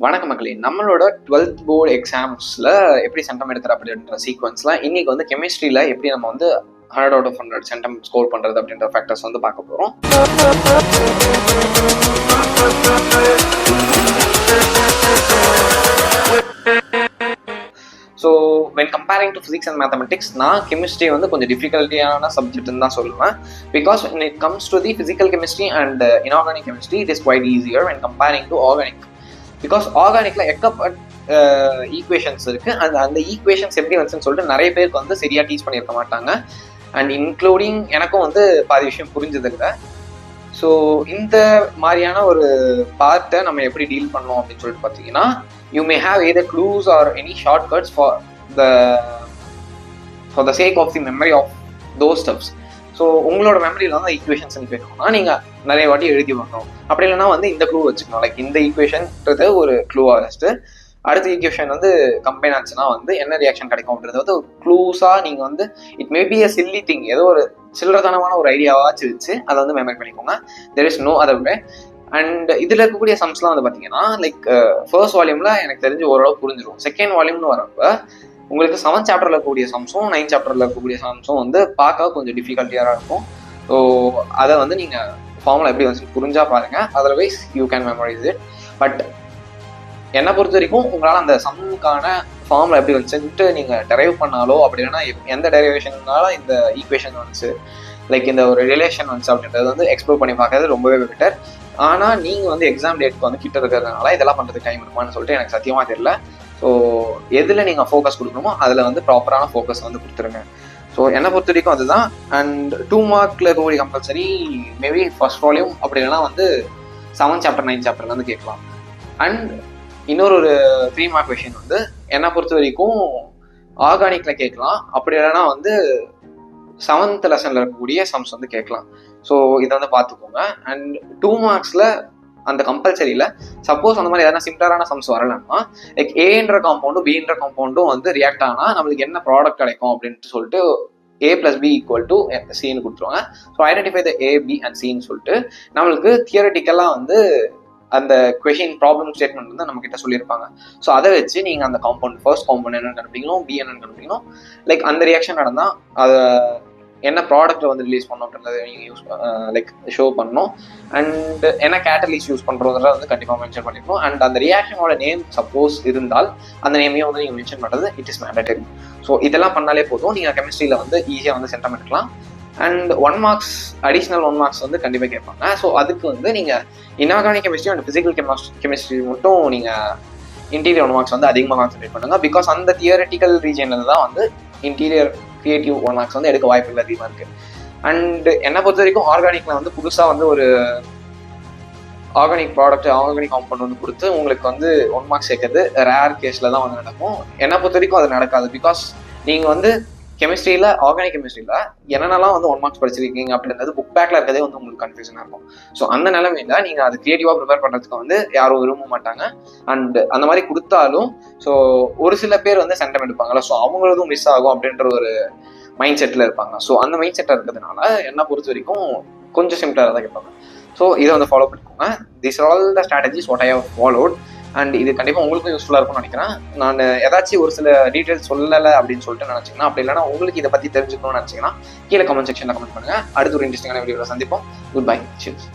வணக்க மக்களே, நம்மளோட 12th போர்டு எக்ஸாம்ஸில் எப்படி சென்டம் எடுக்கிற அப்படின்ற சீக்வன்ஸில் இன்னைக்கு வந்து கெமிஸ்ட்ரியில் எப்படி நம்ம வந்து 100 out of 100 சென்டம் ஸ்கோர் பண்ணுறது அப்படின்ற ஃபேக்டர்ஸ் வந்து பார்க்க போகிறோம். So when comparing to physics and mathematics, நான் கெமிஸ்ட்ரி வந்து கொஞ்சம் டிஃபிகல்ட்டியான சப்ஜெக்ட்னு தான் சொல்லுவேன். Because when it comes to the physical chemistry and inorganic chemistry, it is quite easier when comparing to organic. Because ஆர்கானிக்ல எக்கப்பட்ட ஈக்குவேஷன்ஸ் இருக்கு. அந்த ஈக்குவேஷன்ஸ் எப்படி வந்துச்சுன்னு சொல்லிட்டு நிறைய பேருக்கு வந்து சரியா டீச் பண்ணியிருக்க மாட்டாங்க. அண்ட் இன்க்ளூடிங் எனக்கும் வந்து பாதி விஷயம் புரிஞ்சதில்லை. ஸோ இந்த மாதிரியான ஒரு பார்ட்டை நம்ம எப்படி டீல் பண்ணோம் அப்படின்னு சொல்லிட்டு பார்த்தீங்கன்னா, you may have either clues or any short cuts for the sake of the memory of those steps. So உங்களோட மெமரியில் வந்து ஈக்குவேஷன்ஸ் கேட்கணும்னா நீங்கள் நிறைய வாட்டி எழுதி வரணும். அப்படி இல்லைன்னா வந்து இந்த க்ளூ வச்சுக்கணும். லைக் இந்த ஈக்குவேஷன்ன்றது ஒரு க்ளூவாக வச்சுட்டு அடுத்த ஈக்குவேஷன் வந்து கம்பைன் ஆச்சுன்னா வந்து என்ன ரியாக்ஷன் கிடைக்கும் அப்படின்றது வந்து ஒரு க்ளூஸாக நீங்கள் வந்து it may be a chilli thing, ஏதோ ஒரு சில்லறத்தனமான ஒரு ஐடியாவாச்சு வச்சு அதை வந்து மெமரி பண்ணிக்கோங்க. There is no other way. And இதில் இருக்கக்கூடிய சம்ஸ்லாம் வந்து பார்த்தீங்கன்னா லைக் ஃபர்ஸ்ட் வால்யூமில் எனக்கு தெரிஞ்சு ஓரளவு புரிஞ்சிடும். செகண்ட் வால்யூம்னு வரப்போ உங்களுக்கு 7th சாப்டரில் இருக்கக்கூடிய சம்ஸும் 9th சாப்டரில் இருக்கக்கூடிய சம்ஸும் வந்து பார்க்க கொஞ்சம் டிஃபிகல்ட்டியாக இருக்கும். ஸோ அதை வந்து நீங்கள் ஃபார்முலா எப்படி வந்து புரிஞ்சா பாருங்கள். Otherwise you can memorise it. But என்னை பொறுத்த வரைக்கும் உங்களால் அந்த சம்முக்கான ஃபார்முலா எப்படி வந்துச்சுன்ட்டு நீங்கள் டெரைவ் பண்ணாலோ அப்படி இல்லைன்னா எந்த டெரைவேஷன்னால இந்த ஈக்குவேஷன் வந்துச்சு, லைக் இந்த ஒரு ரிலேஷன் வந்துச்சு அப்படின்றது வந்து எக்ஸ்ப்ளோர் பண்ணி பார்க்கறது ரொம்பவே பெட்டர். ஆனால் நீங்கள் வந்து எக்ஸாம் டேட்க்கு வந்து கிட்ட இருக்கிறதுனால இதெல்லாம் பண்ணுறதுக்கு டைம் இருக்குமான்னு சொல்லிட்டு எனக்கு சத்தியமாக தெரியல. ஸோ எதில் நீங்கள் ஃபோக்கஸ் கொடுக்கணுமோ அதில் வந்து ப்ராப்பரான ஃபோக்கஸ் வந்து கொடுத்துருங்க. ஸோ என்னை பொறுத்த வரைக்கும் அதுதான். அண்ட் 2 மார்க்கில் இருக்கக்கூடிய கம்பல்சரி மேபி ஃபர்ஸ்ட் வால்யூம் அப்படி இல்லைனா வந்து 7th சாப்டர் 9th சாப்டர்ல வந்து கேட்கலாம். அண்ட் இன்னொரு 3 மார்க் கொஷின் வந்து என்னை பொறுத்த வரைக்கும் ஆர்கானிக்ல கேட்கலாம். அப்படி இல்லைனா வந்து 7th லெசன்ல இருக்கக்கூடிய சம்ஸ் வந்து கேட்கலாம். ஸோ இதை வந்து பார்த்துக்கோங்க. அண்ட் 2 மார்க்ஸில் அந்த கம்பல்சரியில் சப்போஸ் அந்த மாதிரி எதனா சிம்லரான சம்ஸ் வரலன்னா லைக் ஏன்ற காம்பவுண்டும் பின்ற காம்பவுண்டும் வந்து ரியாக்ட் ஆனால் நம்மளுக்கு என்ன ப்ராடக்ட் கிடைக்கும் அப்படின்ட்டு சொல்லிட்டு A + B = Cன்னு கொடுத்துருவாங்க. So identify the A, B and Cன்னு சொல்லிட்டு நம்மளுக்கு தியரட்டிக்கலாக வந்து அந்த கொஷின் ப்ராப்ளம் ஸ்டேட்மெண்ட் வந்து நம்ம கிட்ட சொல்லியிருப்பாங்க. ஸோ அதை வச்சு நீங்கள் அந்த காம்பவுண்ட் ஃபர்ஸ்ட் காம்பவுண்ட் என்னென்னு கண்டுபிடிக்கணும், B என்னென்னு கண்டுபிடிக்கணும். லைக் அந்த ரியாக்ஷன் நடந்தால் அதை என்ன ப்ராடக்ட்டை வந்து ரிலீஸ் பண்ணணும் அப்படின்றத நீங்கள் யூஸ் லைக் ஷோ பண்ணணும். அண்ட் என்ன கேட்டலிஸ்ட் யூஸ் பண்ணுறதுல வந்து கண்டிப்பாக மென்ஷன் பண்ணிக்கணும். அண்ட் அந்த ரியாக்ஷனோட நேம் சப்போஸ் இருந்தால் அந்த நேமையும் வந்து நீங்கள் மென்ஷன் பண்ணுறது இட் இஸ் மேண்டட்டரி. ஸோ இதெல்லாம் பண்ணாலே போதும், நீங்கள் கெமிஸ்ட்ரியில் வந்து ஈஸியாக வந்து சென்டம் எடுக்கலாம். அண்ட் 1 மார்க்ஸ் அடிஷ்னல் 1 மார்க்ஸ் வந்து கண்டிப்பாக கேட்பாங்க. ஸோ அதுக்கு வந்து நீங்கள் inorganic chemistry and physical chemistry மட்டும் நீங்கள் இன்டீரியர் 1 மார்க்ஸ் வந்து அதிகமாக கான்சன்ட்ரேட் பண்ணுங்க. பிகாஸ் அந்த தியரட்டிக்கல் ரீஜனில் தான் வந்து இன்டீரியர் கிரியேட்டிவ் 1 மார்க்ஸ் வந்து எடுக்க வாய்ப்பு இல்லை அதிகமாக இருக்குது. அண்ட் என்னை பொறுத்த வரைக்கும் ஆர்கானிக்கில் வந்து புதுசாக வந்து ஒரு ஆர்கானிக் ப்ராடக்ட் ஆர்கானிக் காம்பவுண்ட் வந்து கொடுத்து உங்களுக்கு வந்து 1 மார்க்ஸ் சேர்க்கறது ரேர் கேஸில் தான் வந்து நடக்கும். என்னை பொறுத்த வரைக்கும் அது நடக்காது. பிகாஸ் நீங்கள் வந்து கெமிஸ்ட்ரியில் ஆர்கானிக் கெமிஸ்ட்ரியில் என்னென்னலாம் வந்து 1 மார்க்ஸ் படிச்சிருக்கீங்க அப்படின்றது புக் பேக்கில் இருக்கிறதே வந்து உங்களுக்கு கன்ஃபியூஷனாக இருக்கும். ஸோ அந்த நிலைமையில நீங்கள் அது கிரியேட்டிவாக ப்ரிப்பேர் பண்ணுறதுக்கு வந்து யாரும் விரும்ப மாட்டாங்க. அண்ட் அந்த மாதிரி கொடுத்தாலும் ஸோ ஒரு சில பேர் வந்து சென்டம் எடுப்பாங்கல்ல, ஸோ அவங்களதும் மிஸ் ஆகும் அப்படின்ற ஒரு மைண்ட் செட்டில் இருப்பாங்க. ஸோ அந்த மைண்ட் செட்டில் இருக்கிறதுனால என்னை பொறுத்த வரைக்கும் கொஞ்சம் சிம்பிளாக தான் கேட்பாங்க. ஸோ இதை வந்து ஃபாலோ பண்ணிக்கோங்க. This are all the strategies what I have followed. And இது கண்டிப்பாக உங்களுக்கும் யூஸ்ஃபுல்லாக இருக்கும்னு நினைக்கிறேன். நான் ஏதாச்சும் ஒரு சில டீட்டெயில்ஸ் சொல்லலை அப்படின்னு சொல்லிட்டு நினச்சிங்கன்னா, அப்படி இல்லைனா உங்களுக்கு இதை பற்றி தெரிஞ்சுக்கணும்னு நினச்சிங்கன்னா கீழே கமெண்ட் செக்ஷனில் கமெண்ட் பண்ணுங்கள். அடுத்து ஒரு இன்ட்ரெஸ்டிங்கான வீடியோவில் சந்திப்போம். Good bye. சியர்ஸ்.